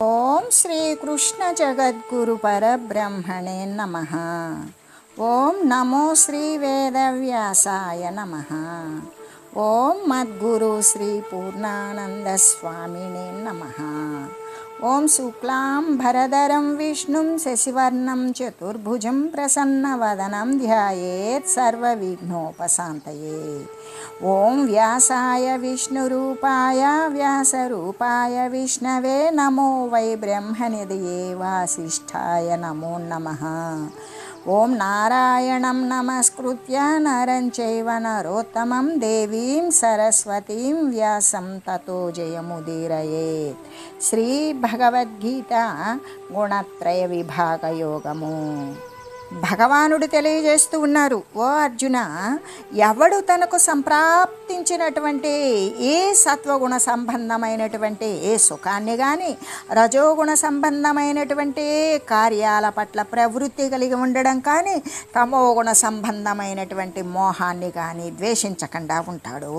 ఓం శ్రీకృష్ణ జగద్గురు పరబ్రహ్మణే నమః. ఓం నమో శ్రీ వేదవ్యాసాయ నమః. ఓం మద్గురు శ్రీ పూర్ణానంద స్వామినే నమః. ఓం శుక్లాం భరధరం విష్ణుం శశివర్ణం చతుర్భుజం ప్రసన్నవదనం ధ్యాయేత్ సర్వవిఘ్నోపశాంతయే. ఓం వ్యాసాయ విష్ణురూపాయ వ్యాసరూపాయ విష్ణవే నమో వై బ్రహ్మనిధయే వాసిష్ఠాయ నమో నమః. ఓం నారాయణం నమస్కృత్య నరం చైవ నరోత్తమం దేవీం సరస్వతీం వ్యాసం తతో జయముదీరయేత్. శ్రీ భగవద్గీత గుణత్రయ విభాగ యోగము. భగవానుడు తెలియజేస్తూ ఉన్నారు, ఓ అర్జున, ఎవడు తనకు సంప్రాప్తించినటువంటి ఏ సత్వగుణ సంబంధమైనటువంటి ఏ సుఖాన్ని కానీ, రజోగుణ సంబంధమైనటువంటి కార్యాల పట్ల ప్రవృత్తి కలిగి ఉండడం కానీ, తమోగుణ సంబంధమైనటువంటి మోహాన్ని కానీ ద్వేషించకుండా ఉంటాడు,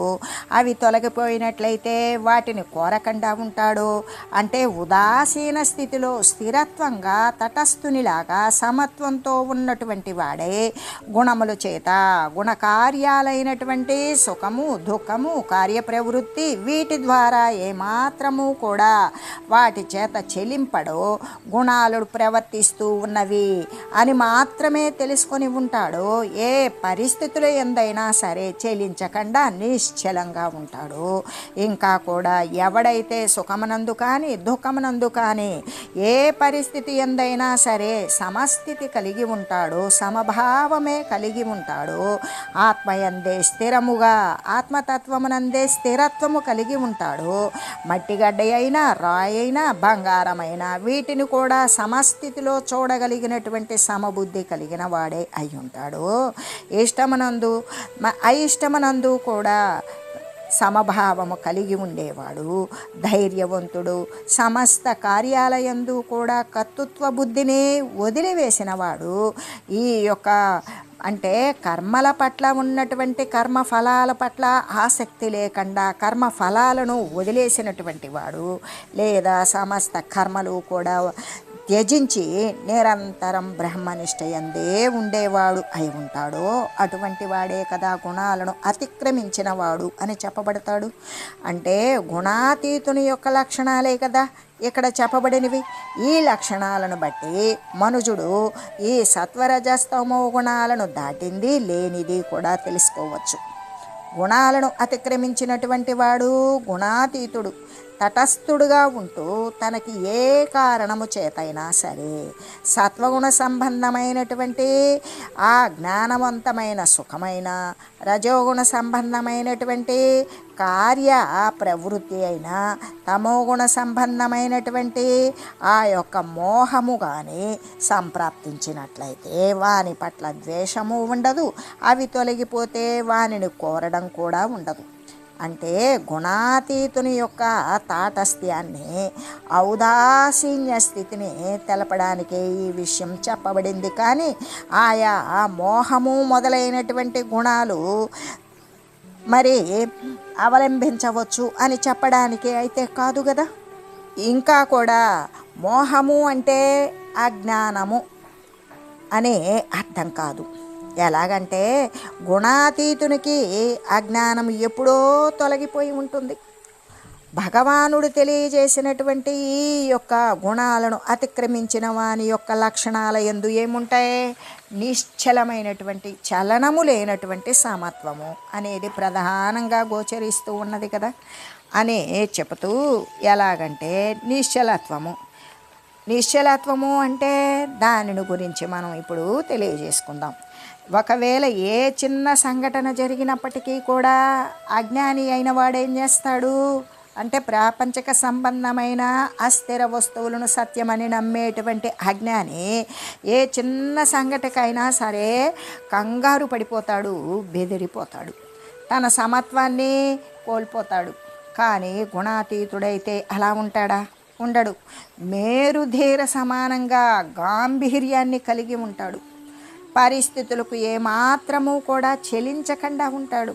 అవి తొలగిపోయినట్లయితే వాటిని కోరకుండా ఉంటాడు, అంటే ఉదాసీన స్థితిలో స్థిరత్వంగా తటస్థునిలాగా సమత్వంతో ఉన్నటువంటి వాడే గుణముల చేత గుణకార్యాలైనటువంటి సుఖము దుఃఖము కార్యప్రవృత్తి వీటి ద్వారా ఏమాత్రము కూడా వాటి చేత చెలింపడో గుణాలు ప్రవర్తిస్తూ ఉన్నవి అని మాత్రమే తెలుసుకొని ఉంటాడు. ఏ పరిస్థితులు ఎందైనా సరే చెలించకుండా నిశ్చలంగా ఉంటాడు. ఇంకా కూడా ఎవడైతే సుఖమునందు కానీ దుఃఖమునందు కానీ ఏ పరిస్థితి ఎందైనా సరే సమస్థితి కలిగి ఉంటాడో, సమభావమే కలిగి ఉంటాడు, ఆత్మయందే స్థిరముగా ఆత్మతత్వమునందే స్థిరత్వము కలిగి ఉంటాడు. మట్టిగడ్డ అయినా రాయి అయినా బంగారమైన వీటిని కూడా సమస్థితిలో చూడగలిగినటువంటి సమబుద్ధి కలిగిన వాడే అయి ఉంటాడు. ఇష్టమునందు అయిష్టమునందు కూడా సమభావము కలిగి ఉండేవాడు, ధైర్యవంతుడు, సమస్త కార్యాలయందు కూడా కర్తృత్వ బుద్ధిని వదిలివేసినవాడు, ఈ యొక్క అంటే కర్మల పట్ల ఉన్నటువంటి కర్మఫలాల పట్ల ఆసక్తి లేకుండా కర్మఫలాలను వదిలేసినటువంటి వాడు, లేదా సమస్త కర్మలు కూడా త్యజించి నిరంతరం బ్రహ్మనిష్టయందే ఉండేవాడు అయి ఉంటాడో అటువంటి వాడే కదా గుణాలను అతిక్రమించిన వాడు అని చెప్పబడతాడు. అంటే గుణాతీతుని యొక్క లక్షణాలే కదా ఇక్కడ చెప్పబడినవి. ఈ లక్షణాలను బట్టి మనుజుడు ఈ సత్వరజస్తమో గుణాలను దాటింది లేనిది కూడా తెలుసుకోవచ్చు. గుణాలను అతిక్రమించినటువంటి వాడు గుణాతీతుడు. తటస్థుడుగా ఉంటూ తనకి ఏ కారణము చేతైనా సరే సత్వగుణ సంబంధమైనటువంటి ఆ జ్ఞానవంతమైన సుఖమైన, రజోగుణ సంబంధమైనటువంటి కార్య ప్రవృత్తి అయినా, తమోగుణ సంబంధమైనటువంటి ఆ యొక్క మోహము కానీ సంప్రాప్తించినట్లయితే వాని పట్ల ద్వేషము ఉండదు, అవి తొలగిపోతే వానిని కోరడం కూడా ఉండదు. అంటే గుణాతీతుని యొక్క తాటస్థ్యాన్ని ఔదాసీన్య స్థితిని తెలపడానికే ఈ విషయం చెప్పబడింది. కానీ ఆయా మోహము మొదలైనటువంటి గుణాలు మరి అవలంబించవచ్చు అని చెప్పడానికి అయితే కాదు కదా. ఇంకా కూడా మోహము అంటే అజ్ఞానము అనే అర్థం కాదు. ఎలాగంటే గుణాతీతునికి అజ్ఞానం ఎప్పుడో తొలగిపోయి ఉంటుంది. భగవానుడు తెలియజేసినటువంటి ఈ యొక్క గుణాలను అతిక్రమించిన వాని యొక్క లక్షణాల యందు ఏముంటాయి? నిశ్చలమైనటువంటి చలనము లేనటువంటి సమత్వము అనేది ప్రధానంగా గోచరిస్తూ ఉన్నది కదా అని చెబుతూ, ఎలాగంటే నిశ్చలత్వము అంటే దానిని గురించి మనం ఇప్పుడు తెలియజేసుకుందాం. ఒకవేళ ఏ చిన్న సంఘటన జరిగినప్పటికీ కూడా అజ్ఞాని అయిన వాడేం చేస్తాడు అంటే ప్రాపంచిక సంబంధమైన అస్థిర వస్తువులను సత్యమని నమ్మేటువంటి అజ్ఞాని ఏ చిన్న సంఘటనకైనా సరే కంగారు పడిపోతాడు, బెదిరిపోతాడు, తన సమత్వాన్ని కోల్పోతాడు. కానీ గుణాతీతుడైతే అలా ఉంటాడా? ఉండడు. మేరుధీర సమానంగా గాంభీర్యాన్ని కలిగి ఉంటాడు. పరిస్థితులకు ఏమాత్రము కూడా చెలించకుండా ఉంటాడు.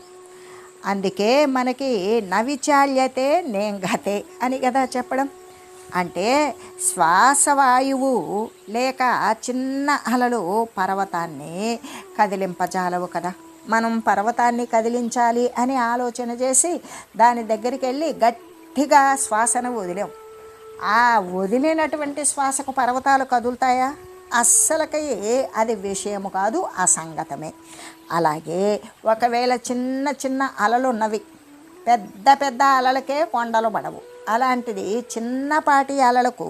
అందుకే మనకి నవిచాల్యతే నేంగతే అని కదా చెప్పడం. అంటే శ్వాసవాయువు లేక చిన్న అలలు పర్వతాన్ని కదిలింపజాలవు కదా. మనం పర్వతాన్ని కదిలించాలి అని ఆలోచన చేసి దాని దగ్గరికి వెళ్ళి గట్టిగా శ్వాసను వదిలాం. ఆ వదిలినటువంటి శ్వాసకు పర్వతాలు కదులుతాయా? అస్సలకి అది విషయము కాదు, అసంగతమే. అలాగే ఒకవేళ చిన్న చిన్న అలలు ఉన్నవి, పెద్ద పెద్ద అలలకే కొండలు పడవు. అలాంటిది చిన్నపాటి అలలకు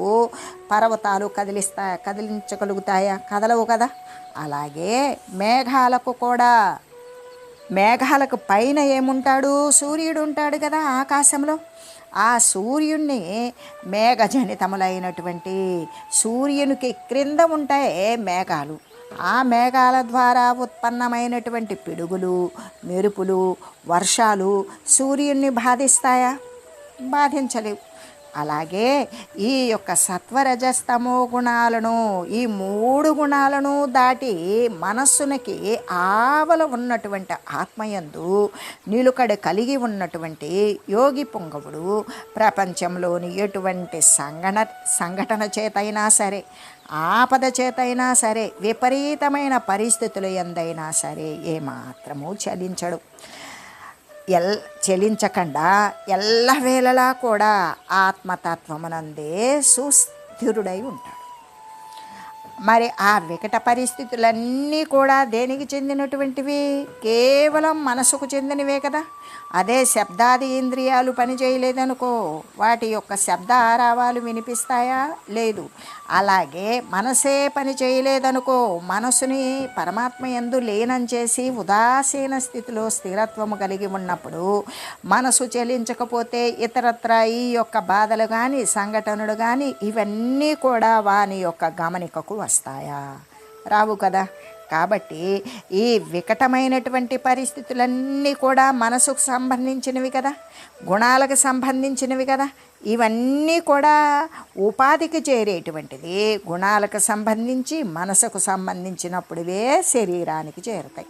పర్వతాలు కదిలించగలుగుతాయా? కదలవు కదా. అలాగే మేఘాలకు కూడా, మేఘాలకు పైన ఏముంటాడు? సూర్యుడు ఉంటాడు కదా ఆకాశంలో. ఆ సూర్యుడిని మేఘజనితములైనటువంటి సూర్యునికి క్రింద ఉంటాయి మేఘాలు. ఆ మేఘాల ద్వారా ఉత్పన్నమైనటువంటి పిడుగులు, మెరుపులు, వర్షాలు సూర్యుడిని బాధిస్తాయా? బాధించలేవు. అలాగే ఈ యొక్క సత్వరజస్తమో గుణాలను, ఈ 3 గుణాలను దాటి మనస్సునికి ఆవల ఉన్నటువంటి ఆత్మయందు నిలుకడ కలిగి ఉన్నటువంటి యోగి పుంగవుడు ప్రపంచంలోని ఎటువంటి సంఘటన చేతైనా సరే, ఆపద చేతైనా సరే, విపరీతమైన పరిస్థితులు ఎందైనా సరే ఏమాత్రము చలించడు. చలించకుండా ఎల్లవేళలా కూడా ఆత్మతత్వమునందే సుస్థిరుడై ఉంటాడు. మరి ఆ వికట పరిస్థితులన్నీ కూడా దేనికి చెందినటువంటివి? కేవలం మనసుకు చెందినవే కదా. అదే శబ్దాది ఇంద్రియాలు పనిచేయలేదనుకో, వాటి యొక్క శబ్ద ఆరావాలు వినిపిస్తాయా? లేదు. అలాగే మనసే పని చేయలేదనుకో, మనసుని పరమాత్మ యందు లీనం చేసి ఉదాసీన స్థితిలో స్థిరత్వము కలిగి ఉన్నప్పుడు మనసు చెలించకపోతే ఇతరత్ర ఈ యొక్క బాధలు కానీ, సంఘటనలు కానీ ఇవన్నీ కూడా వాని యొక్క గమనికకు వస్తాయా? రావు కదా. కాబట్టి ఈ వికటమైనటువంటి పరిస్థితులన్నీ కూడా మనసుకు సంబంధించినవి కదా, గుణాలకు సంబంధించినవి కదా. ఇవన్నీ కూడా ఉపాధికి చేరేటువంటిది. గుణాలకు సంబంధించి మనసుకు సంబంధించినప్పుడువే శరీరానికి చేరుతాయి.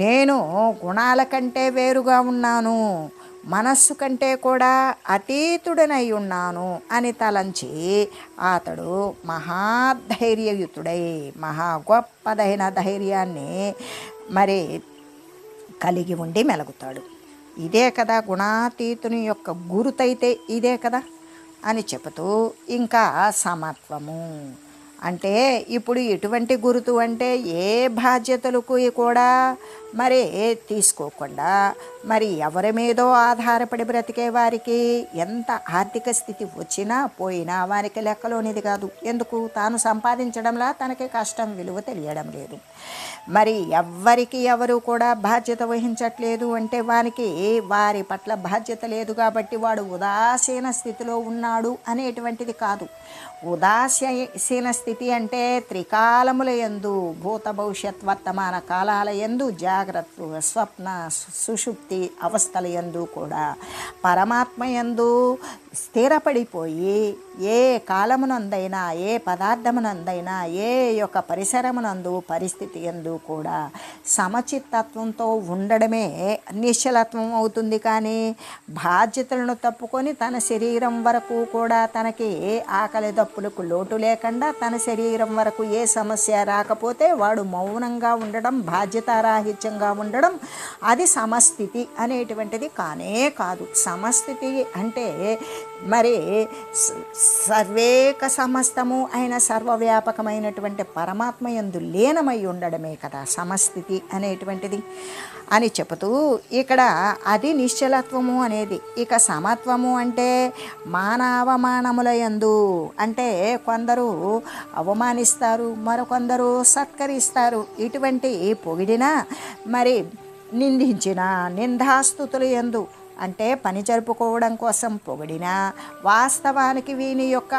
నేను గుణాల కంటే వేరుగా ఉన్నాను, మనస్సు కంటే కూడా అతీతుడనై ఉన్నాను అని తలంచి అతడు మహాధైర్యయుతుడై మహా గొప్పదైన ధైర్యాన్ని మరి కలిగి ఉండి మెలుగుతాడు. ఇదే కదా గుణాతీతుని యొక్క గురుతైతే ఇదే కదా అని చెబుతూ ఇంకా సమత్వము అంటే ఇప్పుడు ఎటువంటి గురుతు అంటే ఏ బాధ్యతలకు కూడా మరి తీసుకోకుండా మరి ఎవరి మీదో ఆధారపడి బ్రతికే వారికి ఎంత ఆర్థిక స్థితి వచ్చినా పోయినా వారికి లెక్కలోనిది కాదు. ఎందుకు? తాను సంపాదించడంలా తనకి కష్టం విలువ తెలియడం లేదు. మరి ఎవ్వరికి ఎవరు కూడా బాధ్యత వహించట్లేదు అంటే వానికి వారి పట్ల బాధ్యత లేదు కాబట్టి వాడు ఉదాసీన స్థితిలో ఉన్నాడు అనేటువంటిది కాదు. ఉదాసీన స్థితి అంటే త్రికాలముల యందు భూత భవిష్యత్ వర్తమాన కాలాల యందు జాగ్రత్త స్వప్న సుషుప్తి అవస్థల యందు కూడా పరమాత్మ యందు స్థిరపడిపోయి ఏ కాలమునందైనా ఏ పదార్థమునందైనా ఏ యొక్క పరిసరమునందు పరిస్థితి యందు కూడా సమచిత్తత్వంతో ఉండడమే నిశ్చలత్వం అవుతుంది. కానీ బాధ్యతలను తప్పుకొని తన శరీరం వరకు కూడా తనకి ఆకలి దప్పులకు లోటు లేకుండా తన శరీరం వరకు ఏ సమస్య రాకపోతే వాడు మౌనంగా ఉండడం, బాధ్యతారాహిత్యంగా ఉండడం అది సమస్థితి అనేటువంటిది కానే కాదు. సమస్థితి అంటే మరి సర్వేక సమస్తము అయిన సర్వవ్యాపకమైనటువంటి పరమాత్మ యందు లీనమై ఉండడమే కదా సమస్థితి అనేటువంటిది అని చెబుతూ ఇక్కడ అది నిశ్చలత్వము అనేది. ఇక సమత్వము అంటే మానవమానముల యందు అంటే కొందరు అవమానిస్తారు, మరికొందరు సత్కరిస్తారు. ఇటువంటి పొగిడిన మరి నిందించిన నిందాస్తుతుల యందు అంటే పని జరుపుకోవడం కోసం పొగిడిన వాస్తవానికి వీని యొక్క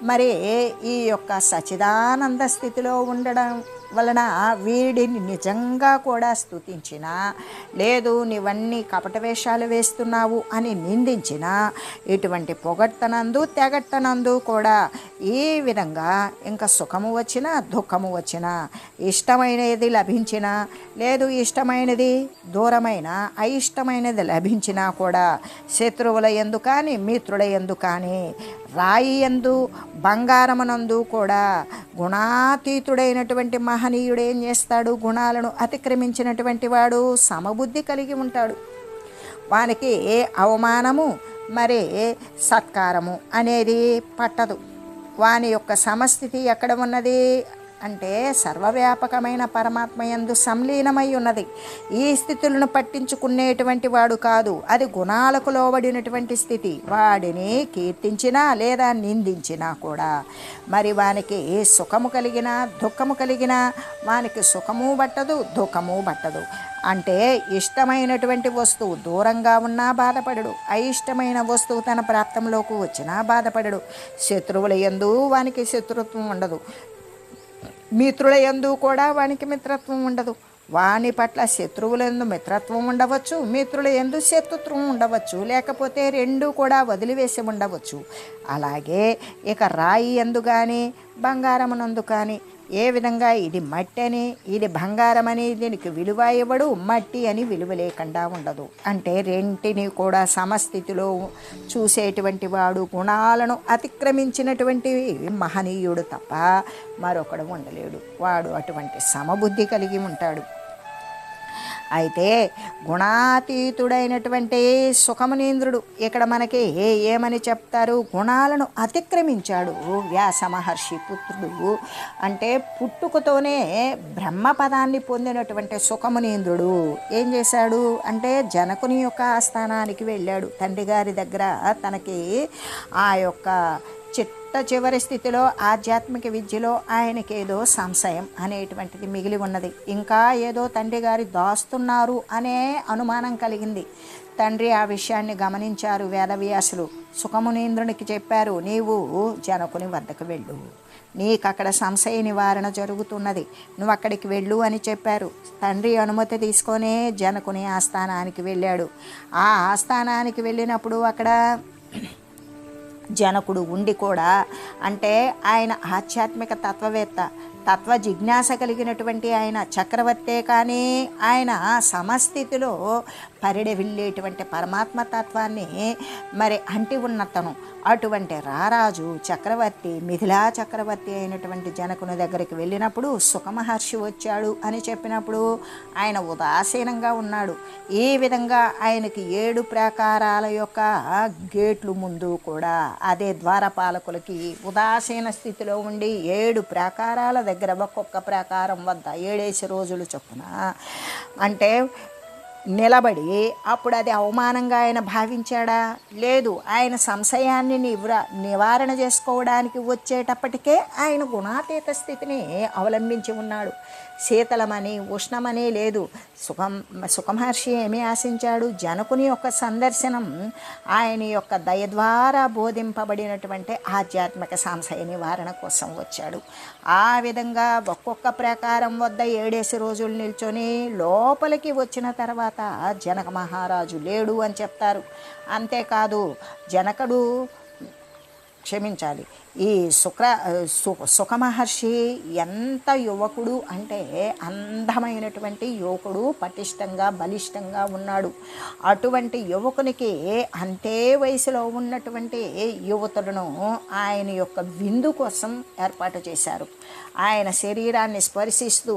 మరి ఈ యొక్క సచిదానంద స్థితిలో ఉండడం వలన వీడిని నిజంగా కూడా స్తుతించిన లేదు నీవన్నీ కపట వేషాలు వేస్తున్నావు అని నిందించిన ఇటువంటి పొగట్టనందు తెగట్టనందు కూడా ఈ విధంగా ఇంకా సుఖము వచ్చినా దుఃఖము వచ్చినా, ఇష్టమైనది లభించినా లేదు ఇష్టమైనది దూరమైన, అయిష్టమైనది లభించినా కూడా శత్రువుల యందు కానీ మిత్రుల యందు కానీ, రాయి యందు బంగారమునందు కూడా గుణాతీతుడైనటువంటి మహనీయుడు ఏం చేస్తాడు? గుణాలను అతిక్రమించినటువంటి వాడు సమబుద్ధి కలిగి ఉంటాడు. వానికి అవమానము మరి సత్కారము అనేది పట్టదు. వాని యొక్క సమస్థితి ఎక్కడ ఉన్నది అంటే సర్వవ్యాపకమైన పరమాత్మ యందు సంలీనమై ఉన్నది. ఈ స్థితులను పట్టించుకునేటువంటి వాడు కాదు. అది గుణాలకు లోబడినటువంటి స్థితి. వాడిని కీర్తించినా లేదా నిందించినా కూడా మరి వానికి సుఖము కలిగినా దుఃఖము కలిగినా వానికి సుఖము పట్టదు, దుఃఖము పట్టదు. అంటే ఇష్టమైనటువంటి వస్తువు దూరంగా ఉన్నా బాధపడడు, అయిష్టమైన వస్తువు తన ప్రాప్తంలోకి వచ్చినా బాధపడడు. శత్రువుల యందు వానికి శత్రుత్వం ఉండదు, మిత్రుల యందు కూడా వానికి మిత్రత్వం ఉండదు. వాని పట్ల శత్రువుల యందు మిత్రత్వం ఉండవచ్చు, మిత్రుల యందు శత్రుత్వం ఉండవచ్చు, లేకపోతే రెండూ కూడా వదిలివేసి ఉండవచ్చు. అలాగే ఇక రాయి యందు కానీ బంగారమునందు కానీ ఏ విధంగా ఇది మట్టి అని ఇది బంగారం అని దీనికి విలువ ఇవ్వడు, మట్టి అని విలువ లేకుండా ఉండదు. అంటే రెంటిని కూడా సమస్థితిలో చూసేటువంటి వాడు, గుణాలను అతిక్రమించినటువంటి మహనీయుడు తప్ప మరొకడు ఉండలేడు. వాడు అటువంటి సమబుద్ధి కలిగి ఉంటాడు. అయితే గుణాతీతుడైనటువంటి సుఖమునీంద్రుడు ఇక్కడ మనకి ఏమని చెప్తారు? గుణాలను అతిక్రమించాడు వ్యాస మహర్షి పుత్రుడు. అంటే పుట్టుకతోనే బ్రహ్మపదాన్ని పొందినటువంటి సుఖమునీంద్రుడు ఏం చేశాడు అంటే జనకుని యొక్క ఆస్థానానికి వెళ్ళాడు. తండ్రి గారి దగ్గర తనకి ఆ యొక్క చివరి స్థితిలో ఆధ్యాత్మిక విద్యలో ఆయనకేదో సంశయం అనేటువంటిది మిగిలి ఉన్నది. ఇంకా ఏదో తండ్రి గారి దాస్తున్నారు అనే అనుమానం కలిగింది. తండ్రి ఆ విషయాన్ని గమనించారు వేదవ్యాసులు. సుఖమునీంద్రునికి చెప్పారు, నీవు జనకుని వద్దకు వెళ్ళు, నీకు అక్కడ సంశయ నివారణ జరుగుతున్నది, నువ్వు అక్కడికి వెళ్ళు అని చెప్పారు. తండ్రి అనుమతి తీసుకొనే జనకుని ఆస్థానానికి వెళ్ళాడు. ఆ ఆస్థానానికి వెళ్ళినప్పుడు అక్కడ జనకుడు ఉండి కూడా అంటే ఆయన ఆధ్యాత్మిక తత్వవేత్త, తత్వ జిజ్ఞాస కలిగినటువంటి ఆయన చక్రవర్తే, కానీ ఆయన సమస్థితిలో పరిడవిల్లేటువంటి పరమాత్మ తత్వాన్ని మరి అంటి ఉన్నతను. అటువంటి రారాజు చక్రవర్తి, మిథిలా చక్రవర్తి అయినటువంటి జనకుని దగ్గరికి వెళ్ళినప్పుడు సుఖమహర్షి వచ్చాడు అని చెప్పినప్పుడు ఆయన ఉదాసీనంగా ఉన్నాడు. ఈ విధంగా ఆయనకి 7 ప్రాకారాల యొక్క గేట్లు ముందు కూడా అదే ద్వారపాలకులకి ఉదాసీన స్థితిలో ఉండి 7 ప్రాకారాల దగ్గర ఒక్కొక్క ప్రాకారం వద్ద 7 రోజులు చొప్పున అంటే నిలబడి అప్పుడు అది అవమానంగా ఆయన భావించాడా? లేదు. ఆయన సంశయాన్ని నివారణ చేసుకోవడానికి వచ్చేటప్పటికే ఆయన గుణాతీత స్థితిని అవలంబించి ఉన్నాడు. శీతలమని ఉష్ణమని లేదు. సుఖమహర్షి ఏమి ఆశించాడు? జనకుని యొక్క సందర్శనం ఆయన యొక్క దయ ద్వారా బోధింపబడినటువంటి ఆధ్యాత్మిక సంశయ నివారణ కోసం వచ్చాడు. ఆ విధంగా ఒక్కొక్క ప్రాకారం వద్ద 7 రోజులు నిల్చొని లోపలికి వచ్చిన తర్వాత జనక మహారాజు లేడు అని చెప్తారు. అంతేకాదు జనకుడు క్షమించాలి ఈ సుఖమహర్షి ఎంత యువకుడు అంటే అందమైనటువంటి యువకుడు, పటిష్టంగా బలిష్టంగా ఉన్నాడు. అటువంటి యువకునికి అంతే వయసులో ఉన్నటువంటి యువతులను ఆయన యొక్క విందు కోసం ఏర్పాటు చేశారు. ఆయన శరీరాన్ని స్పర్శిస్తూ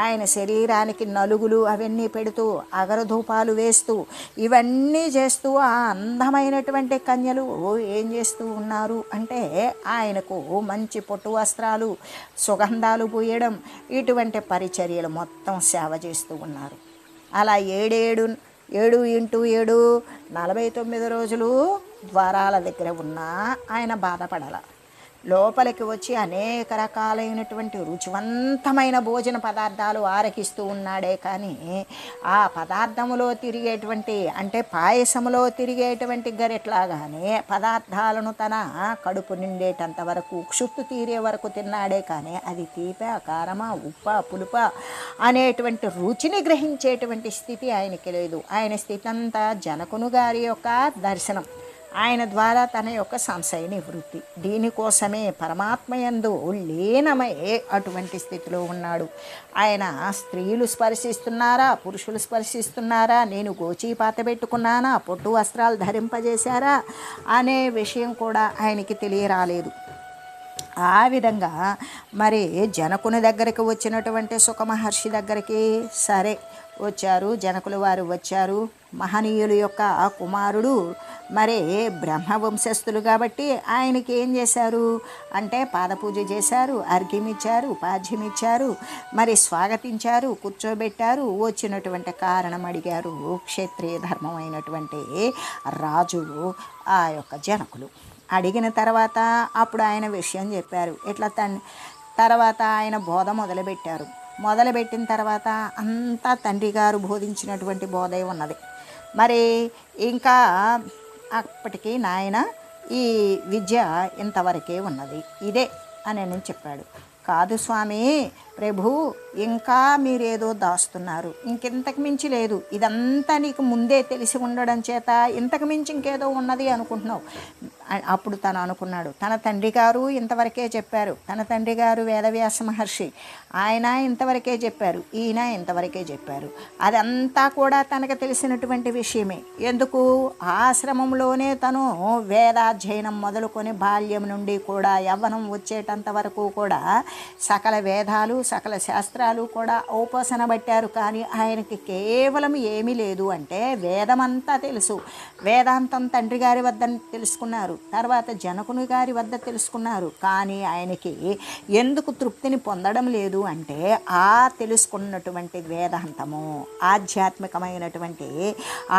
ఆయన శరీరానికి నలుగులు అవన్నీ పెడుతూ అగరధూపాలు వేస్తూ ఇవన్నీ చేస్తూ ఆ అందమైనటువంటి కన్యలు ఏం చేస్తూ ఉన్నారు అంటే ఆయనకు మంచి పొట్టు వస్త్రాలు, సుగంధాలు పూయడం, ఇటువంటి పరిచర్యలు మొత్తం సేవ చేస్తూ ఉన్నారు. అలా 7 × 7 49 రోజులు ద్వారాల దగ్గర ఉన్నా ఆయన బాధపడాల. లోపలికి వచ్చి అనేక రకాలైనటువంటి రుచివంతమైన భోజన పదార్థాలు ఆరగిస్తూ ఉన్నాడే కానీ ఆ పదార్థములో తిరిగేటువంటి అంటే పాయసములో తిరిగేటువంటి గరెట్లాగానే పదార్థాలను తన కడుపు నిండేటంత వరకు క్షుత్తు తీరే వరకు తిన్నాడే కానీ అది తీప, కారమా, ఉప్ప, పులుప అనేటువంటి రుచిని గ్రహించేటువంటి స్థితి ఆయనకి లేదు. ఆయన స్థితి అంతా జనకుని గారి యొక్క దర్శనం, ఆయన ద్వారా తన యొక్క సంశయ నివృత్తి. దీనికోసమే పరమాత్మయందు లీనమై అటువంటి స్థితిలో ఉన్నాడు. ఆయన స్త్రీలు స్పర్శిస్తున్నారా, పురుషులు స్పర్శిస్తున్నారా, నేను గోచీపాత పెట్టుకున్నానా, పొట్టు వస్త్రాలు ధరింపజేశారా అనే విషయం కూడా ఆయనకి తెలియరాలేదు. ఆ విధంగా మరి జనకుని దగ్గరికి వచ్చినటువంటి సుఖమహర్షి దగ్గరికి సరే వచ్చారు, జనకుల వారు వచ్చారు. మహనీయుల యొక్క కుమారుడు మరి బ్రహ్మవంశస్థులు కాబట్టి ఆయనకి ఏం చేశారు అంటే పాదపూజ చేశారు, అర్ఘ్యమిచ్చారు, పాద్యమిచ్చారు, మరి స్వాగతించారు, కూర్చోబెట్టారు. వచ్చినటువంటి కారణం అడిగారు. క్షత్రియ ధర్మమైనటువంటి రాజు ఆ యొక్క జనకులు అడిగిన తర్వాత అప్పుడు ఆయన విషయం చెప్పారు. ఇట్లా తర్వాత ఆయన బోధ మొదలుపెట్టిన తర్వాత అంతా తండ్రి గారు బోధించినటువంటి బోధే ఉన్నది. మరి ఇంకా అప్పటికి నాయన ఈ విద్య ఇంతవరకే ఉన్నది, ఇదే అని నేను చెప్పాడు. కాదు స్వామి ప్రభు, ఇంకా మీరేదో దాస్తున్నారు, ఇంకెంతకు మించి లేదు, ఇదంతా నీకు ముందే తెలిసి ఉండడం చేత ఇంతకు మించి ఇంకేదో ఉన్నది అనుకుంటున్నావు. అప్పుడు తను అనుకున్నాడు, తన తండ్రి గారు ఇంతవరకే చెప్పారు, తన తండ్రి గారు వేదవ్యాస మహర్షి, ఆయన ఇంతవరకే చెప్పారు, ఈయన ఇంతవరకే చెప్పారు. అదంతా కూడా తనకు తెలిసినటువంటి విషయమే. ఎందుకు ఆశ్రమంలోనే తను వేదాధ్యయనం మొదలుకొని బాల్యం నుండి కూడా యవ్వనం వచ్చేటంత వరకు కూడా సకల వేదాలు సకల శాస్త్రాలు కూడా ఔపాసన పట్టారు. కానీ ఆయనకి కేవలం ఏమీ లేదు అంటే వేదమంతా తెలుసు. వేదాంతం తండ్రి గారి వద్ద తెలుసుకున్నారు, తర్వాత జనకుని గారి వద్ద తెలుసుకున్నారు. కానీ ఆయనకి ఎందుకు తృప్తిని పొందడం లేదు అంటే ఆ తెలుసుకున్నటువంటి వేదాంతము ఆధ్యాత్మికమైనటువంటి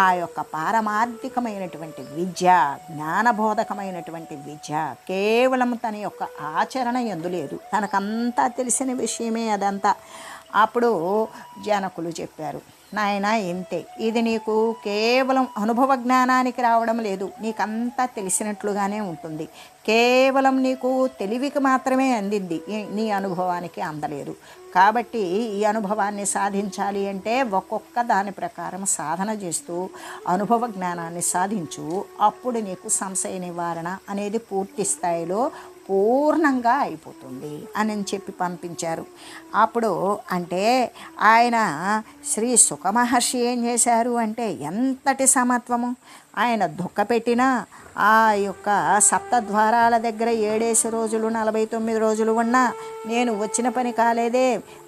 ఆ యొక్క పారమార్థికమైనటువంటి విద్య, జ్ఞానబోధకమైనటువంటి విద్య కేవలం తన యొక్క ఆచరణ యందు లేదు. తనకంతా తెలిసిన విషయమే అదంతా. అప్పుడు జనకులు చెప్పారు, నాయన ఇంతే, ఇది నీకు కేవలం అనుభవ జ్ఞానానికి రావడం లేదు, నీకంతా తెలిసినట్లుగానే ఉంటుంది. కేవలం నీకు తెలివికి మాత్రమే అందింది, నీ అనుభవానికి అందలేదు. కాబట్టి ఈ అనుభవాన్ని సాధించాలి అంటే ఒక్కొక్క దాని ప్రకారం సాధన చేస్తూ అనుభవ జ్ఞానాన్ని సాధించు. అప్పుడు నీకు సంశయ నివారణ అనేది పూర్తి స్థాయిలో పూర్ణంగా అయిపోతుంది అని చెప్పి పంపించారు. అప్పుడు అంటే ఆయన శ్రీ సుఖమహర్షి ఏం చేశారు అంటే ఎంతటి సమత్వము. ఆయన దుఃఖపెట్టినా ఆ యొక్క సప్తద్వారాల దగ్గర 7 రోజులు 49 రోజులు ఉన్నా నేను వచ్చిన పని కాలేదే,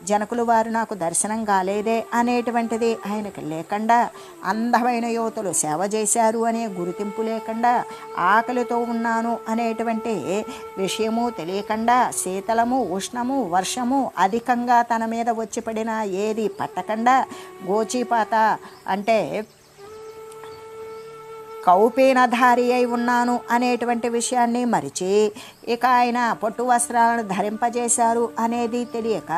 జనకుల వారు నాకు దర్శనం కాలేదే అనేటువంటిది ఆయనకు లేకుండా, అందమైన యువతులు సేవ చేశారు అనే గుర్తింపు లేకుండా, ఆకలితో ఉన్నాను అనేటువంటి విషయము తెలియకుండా, శీతలము ఉష్ణము వర్షము అధికంగా తన మీద వచ్చి పడినా ఏది పట్టకుండా, గోచీపాత అంటే కౌపీనధారి అయి ఉన్నాను అనేటువంటి విషయాన్ని మరిచి ఇక ఆయన పొట్టు వస్త్రాలను ధరింపజేశారు అనేది తెలియక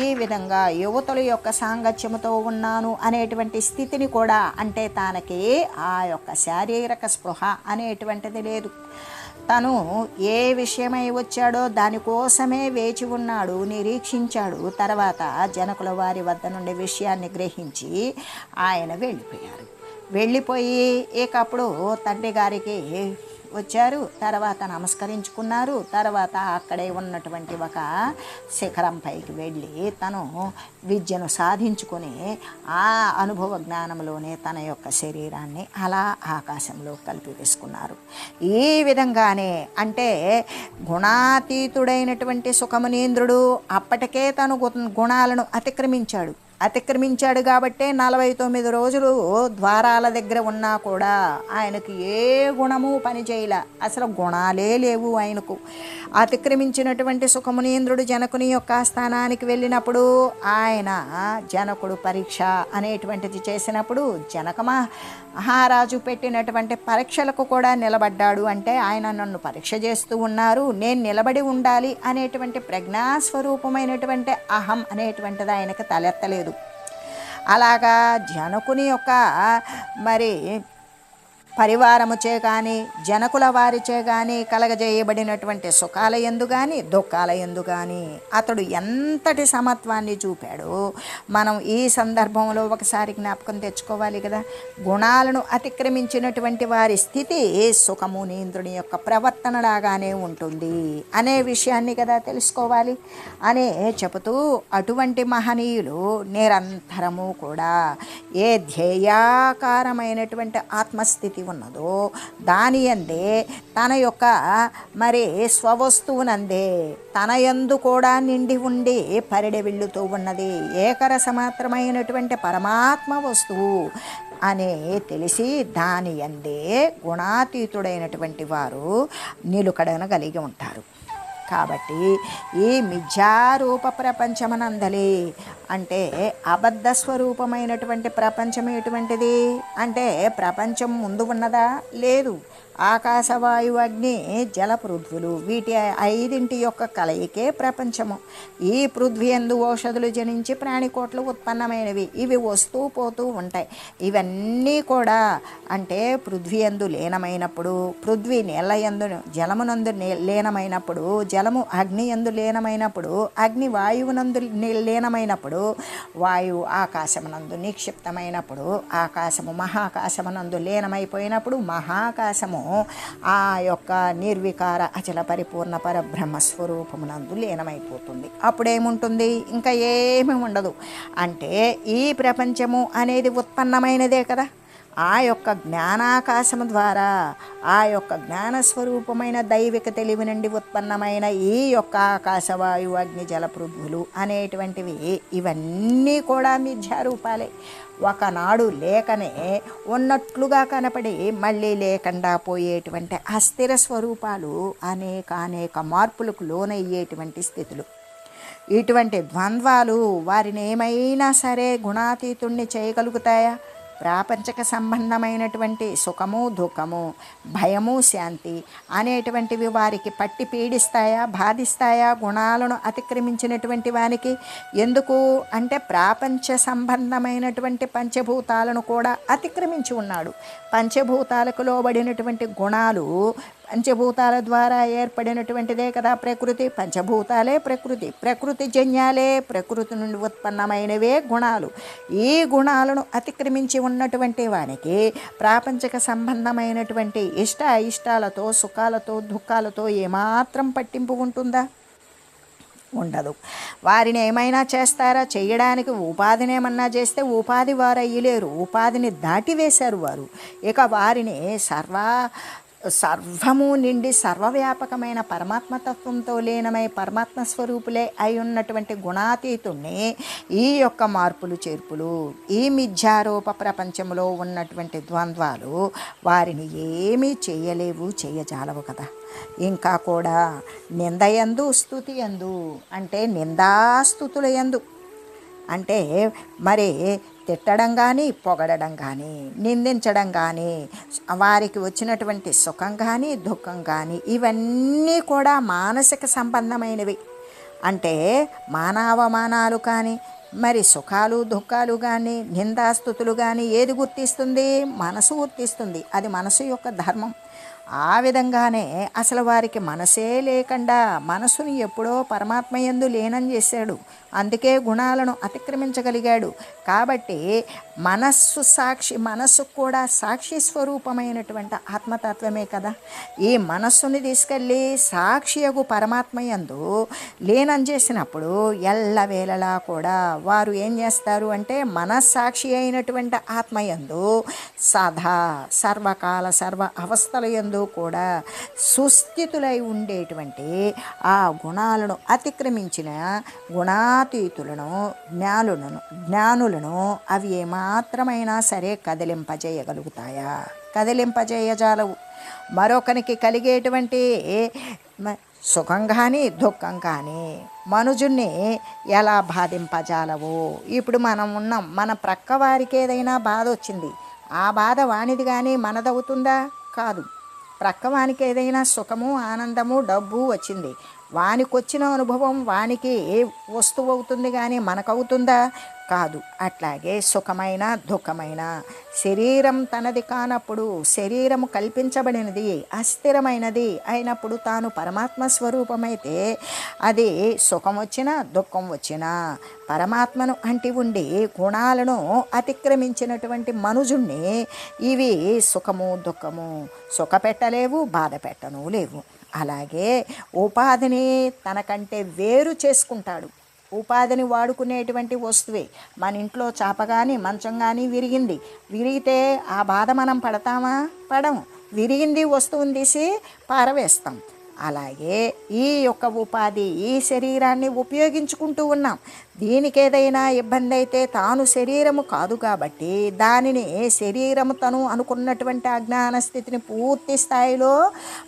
ఈ విధంగా యువతుల యొక్క సాంగత్యముతో ఉన్నాను అనేటువంటి స్థితిని కూడా, అంటే తనకి ఆ యొక్క శారీరక స్పృహ అనేటువంటిది లేదు. తను ఏ విషయమై వచ్చాడో దానికోసమే వేచి ఉన్నాడు, నిరీక్షించాడు. తర్వాత జనకుల వారి వద్ద నుండి విషయాన్ని గ్రహించి ఆయన వెళ్ళిపోయి ఇకప్పుడు తండ్రి గారికి వచ్చారు. తర్వాత నమస్కరించుకున్నారు. తర్వాత అక్కడే ఉన్నటువంటి ఒక శిఖరం పైకి వెళ్ళి తను విద్యను సాధించుకొని ఆ అనుభవ జ్ఞానంలోనే తన యొక్క శరీరాన్ని అలా ఆకాశంలో కలిపి వేసుకున్నారు. ఈ విధంగానే అంటే గుణాతీతుడైనటువంటి సుఖమునీంద్రుడు అప్పటికే తను గుణాలను అతిక్రమించాడు కాబట్టే 49 రోజులు ద్వారాల దగ్గర ఉన్నా కూడా ఆయనకు ఏ గుణము పనిచేయలే, అసలు గుణాలే లేవు ఆయనకు. అతిక్రమించినటువంటి సుఖమునీంద్రుడు జనకుని యొక్క స్థానానికి వెళ్ళినప్పుడు ఆయన జనకుడు పరీక్ష అనేటువంటిది చేసినప్పుడు జనక మహారాజు పెట్టినటువంటి పరీక్షలకు కూడా నిలబడ్డాడు. అంటే ఆయన నన్ను పరీక్ష చేస్తూ ఉన్నారు, నేను నిలబడి ఉండాలి అనేటువంటి ప్రజ్ఞాస్వరూపమైనటువంటి అహం అనేటువంటిది ఆయనకు తలెత్తలేదు. అలాగా జనకుని యొక్క మరి పరివారముచే కానీ జనకుల వారిచే కానీ కలగజేయబడినటువంటి సుఖాల యందు కానీ దుఃఖాల యందు కానీ అతడు ఎంతటి సమత్వాన్ని చూపాడో మనం ఈ సందర్భంలో ఒకసారి జ్ఞాపకం తెచ్చుకోవాలి కదా. గుణాలను అతిక్రమించినటువంటి వారి స్థితి సుఖము నీంద్రుని యొక్క ప్రవర్తనలాగానే ఉంటుంది అనే విషయాన్ని కదా తెలుసుకోవాలి అనే చెబుతూ అటువంటి మహనీయులు నిరంతరము కూడా ఏ ధ్యేయాకారమైనటువంటి ఆత్మస్థితి ఉన్నదో దాని యందే తన యొక్క మరి స్వవస్తువునందే తన యందు కూడా నిండి ఉండి పరిడవిల్లుతూ ఉన్నది ఏకరసమాత్రమైనటువంటి పరమాత్మ వస్తువు అనే తెలిసి దాని యందే గుణాతీతుడైనటువంటి వారు నిలుకడనగలిగి ఉంటారు. కాబట్టి ఈ మిథ్యారూప ప్రపంచమనందలి అంటే అబద్ధ స్వరూపమైనటువంటి ప్రపంచం ఎటువంటిది అంటే ప్రపంచం ముందు ఉన్నదా? లేదు. ఆకాశవాయు అగ్ని జల పృథ్వులు వీటి 5 యొక్క కలయికే ప్రపంచము. ఈ పృథ్వీ యందు ఔషధులు జనించి ప్రాణికోట్లు ఉత్పన్నమైనవి. ఇవి వస్తూ పోతూ ఉంటాయి. ఇవన్నీ కూడా అంటే పృథ్వీ యందు లీనమైనప్పుడు పృథ్వీ నీళ్ళ యందు జలమునందు లీనమైనప్పుడు జలము అగ్ని యందు లీనమైనప్పుడు అగ్ని వాయువునందు లీనమైనప్పుడు వాయువు ఆకాశమునందు నిక్షిప్తమైనప్పుడు ఆకాశము మహాకాశమునందు లీనమైపోయినప్పుడు మహాకాశము ఆ యొక్క నిర్వికార అచల పరిపూర్ణ పరబ్రహ్మస్వరూపమునందు లీనమైపోతుంది. అప్పుడేముంటుంది? ఇంకా ఏమీ ఉండదు. అంటే ఈ ప్రపంచము అనేది ఉత్పన్నమైనదే కదా. ఆ యొక్క జ్ఞానాకాశము ద్వారా ఆ యొక్క జ్ఞానస్వరూపమైన దైవిక తెలివి నుండి ఉత్పన్నమైన ఈ యొక్క ఆకాశవాయు అగ్ని జల పృథ్వులు అనేటువంటివి ఇవన్నీ కూడా మిథ్యారూపాలే. ఒకనాడు లేకనే ఉన్నట్లుగా కనపడి మళ్ళీ లేకుండా పోయేటువంటి అస్థిర స్వరూపాలు అనేక మార్పులకు లోనయ్యేటువంటి స్థితులు. ఇటువంటి ద్వంద్వాలు వారిని ఏమైనా సరే గుణాతీతుణ్ణి చేయగలుగుతాయా? ప్రాపంచక సంబంధమైనటువంటి సుఖము దుఃఖము భయము శాంతి అనేటువంటివి వారికి పట్టి పీడిస్తాయా బాధిస్తాయా? గుణాలను అతిక్రమించినటువంటి వానికి ఎందుకు అంటే ప్రాపంచ సంబంధమైనటువంటి పంచభూతాలను కూడా అతిక్రమించి ఉన్నాడు. పంచభూతాలకు లోబడినటువంటి గుణాలు పంచభూతాల ద్వారా ఏర్పడినటువంటిదే కదా ప్రకృతి. పంచభూతాలే ప్రకృతి, ప్రకృతి జన్యాలే ప్రకృతి నుండి ఉత్పన్నమైనవే గుణాలు. ఈ గుణాలను అతిక్రమించి ఉన్నటువంటి వానికి ప్రాపంచిక సంబంధమైనటువంటి ఇష్ట అయిష్టాలతో సుఖాలతో దుఃఖాలతో ఏమాత్రం పట్టింపు ఉంటుందా? ఉండదు. వారిని ఏమైనా చేస్తారా? చేయడానికి ఉపాధిని ఏమన్నా చేస్తే ఉపాధి వారు అయ్యలేరు. ఉపాధిని దాటివేశారు వారు. ఇక వారిని సర్వము నిండి సర్వవ్యాపకమైన పరమాత్మతత్వంతో లీనమై పరమాత్మ స్వరూపులే అయి ఉన్నటువంటి గుణాతీతుణ్ణి ఈ యొక్క మార్పులు చేర్పులు ఈ మిథ్యారూప ప్రపంచంలో ఉన్నటువంటి ద్వంద్వాలు వారిని ఏమీ చేయలేవు, చేయజాలవు కదా. ఇంకా కూడా నిందయందు స్తుతి యందు అంటే నిందాస్తుతుల యందు అంటే మరి తిట్టడం కానీ పొగడడం కానీ నిందించడం కానీ వారికి వచ్చినటువంటి సుఖం కానీ దుఃఖం కానీ ఇవన్నీ కూడా మానసిక సంబంధమైనవి. అంటే మానవమానాలు కానీ మరి సుఖాలు దుఃఖాలు కానీ నిందాస్తుతులు కానీ ఏది గుర్తిస్తుంది? మనసు గుర్తిస్తుంది. అది మనసు యొక్క ధర్మం. ఆ విధంగానే అసలు వారికి మనసే లేకుండా మనసుని ఎప్పుడో పరమాత్మయందు లీనం చేశాడు. అందుకే గుణాలను అతిక్రమించగలిగాడు. కాబట్టి మనస్సు కూడా సాక్షి స్వరూపమైనటువంటి ఆత్మతత్వమే కదా. ఈ మనస్సుని తీసుకెళ్ళి సాక్షియగు పరమాత్మయందు లీనం చేసినప్పుడు ఎల్లవేళలా కూడా వారు ఏం చేస్తారు అంటే మనస్సాక్షి అయినటువంటి ఆత్మయందు సదా సర్వకాల సర్వ అవస్థల యందు కూడా సుస్థితులై ఉండేటువంటి ఆ గుణాలను అతిక్రమించిన గుణాతీతులను జ్ఞానులను అవి ఏమాత్రమైనా సరే కదిలింపజేయగలుగుతాయా? కదిలింపజేయజాలవు. మరొకరికి కలిగేటువంటి సుఖం కానీ దుఃఖం కానీ మనుజుణ్ణి ఎలా బాధింపజాలవు? ఇప్పుడు మనం ఉన్నాం, మన ప్రక్క వారికి ఏదైనా బాధ వచ్చింది, ఆ బాధ వానిది కానీ మనదవుతుందా? కాదు. ప్రక్కవానికి ఏదైనా సుఖము ఆనందము డబ్బు వచ్చింది, వానికొచ్చిన అనుభవం వానికి వస్తువు అవుతుంది కానీ మనకవుతుందా? కాదు. అట్లాగే సుఖమైన దుఃఖమైన శరీరం తనది కానప్పుడు, శరీరము కల్పించబడినది అస్థిరమైనది అయినప్పుడు తాను పరమాత్మ స్వరూపమైతే అది సుఖం వచ్చినా దుఃఖం వచ్చినా పరమాత్మను అంటి ఉండి గుణాలను అతిక్రమించినటువంటి మనుజుణ్ణి ఇవి సుఖము దుఃఖము సుఖపెట్టలేవు, బాధ పెట్టను లేవు. అలాగే ఉపాధిని తనకంటే వేరు చేసుకుంటాడు. ఉపాధిని వాడుకునేటువంటి వస్తువే. మన ఇంట్లో చాప కానీ మంచం కానీ విరిగితే ఆ బాధ మనం పడతామా? పడము. విరిగింది వస్తువుని తీసి పారవేస్తాం. అలాగే ఈ యొక్క ఉపాధి, ఈ శరీరాన్ని ఉపయోగించుకుంటూ ఉన్నాం. దీనికి ఏదైనా ఇబ్బంది అయితే తాను శరీరము కాదు కాబట్టి దానిని శరీరము తను అనుకున్నటువంటి అజ్ఞాన స్థితిని పూర్తి స్థాయిలో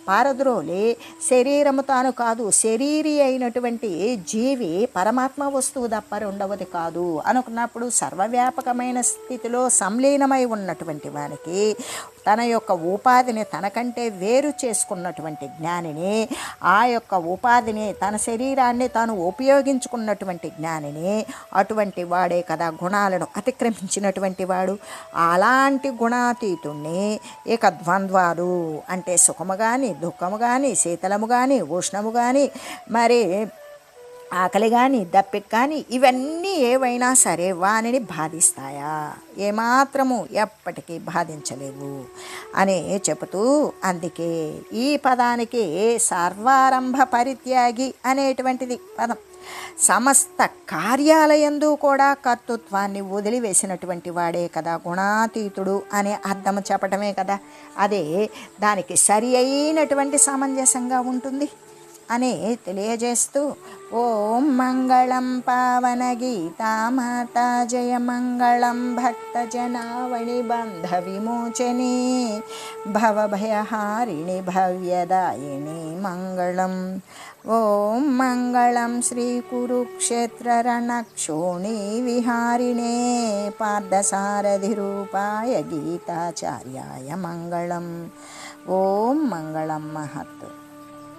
పారద్రోలి శరీరము తాను కాదు, శరీరి అయినటువంటి జీవి పరమాత్మ వస్తువు తప్ప రెండవది కాదు అనుకున్నప్పుడు సర్వవ్యాపకమైన స్థితిలో సంలీనమై ఉన్నటువంటి వానికి తన యొక్క ఉపాధిని తనకంటే వేరు చేసుకున్నటువంటి జ్ఞానిని, ఆ యొక్క ఉపాధిని తన శరీరాన్ని తాను ఉపయోగించుకున్నటువంటి జ్ఞానిని, అటువంటి వాడే కదా గుణాలను అతిక్రమించినటువంటి వాడు. అలాంటి గుణాతీతుణ్ణి ఇక ద్వంద్వాలు అంటే సుఖము కానీ దుఃఖము కానీ శీతలము కానీ ఉష్ణము కానీ మరి ఆకలి కానీ దప్పిక కానీ ఇవన్నీ ఏవైనా సరే వానిని బాధిస్తాయా? ఏమాత్రము ఎప్పటికీ బాధించలేవు అని చెబుతూ, అందుకే ఈ పదానికి సర్వారంభ పరిత్యాగి అనేటువంటిది పదం. సమస్త కార్యాలయందు కూడా కర్తృత్వాన్ని వదిలివేసినటువంటి వాడే కదా గుణాతీతుడు అనే అర్థం చెప్పటమే కదా. అదే దానికి సరి అయినటువంటి సమంజసంగా ఉంటుంది అని తెలియజేస్తూ, ఓం మంగళం పావన గీతామాతా జయ మంగళం భక్తజనావళి బంధ విమోచని భవభయహారిణి భవ్యదాయిని మంగళం. ఓం మంగళం శ్రీ కురుక్షేత్ర రణక్షోణి విహారిణే పార్థసారథి రూపాయ గీతాచార్యాయ మంగళం. ఓం మంగళం మహత్.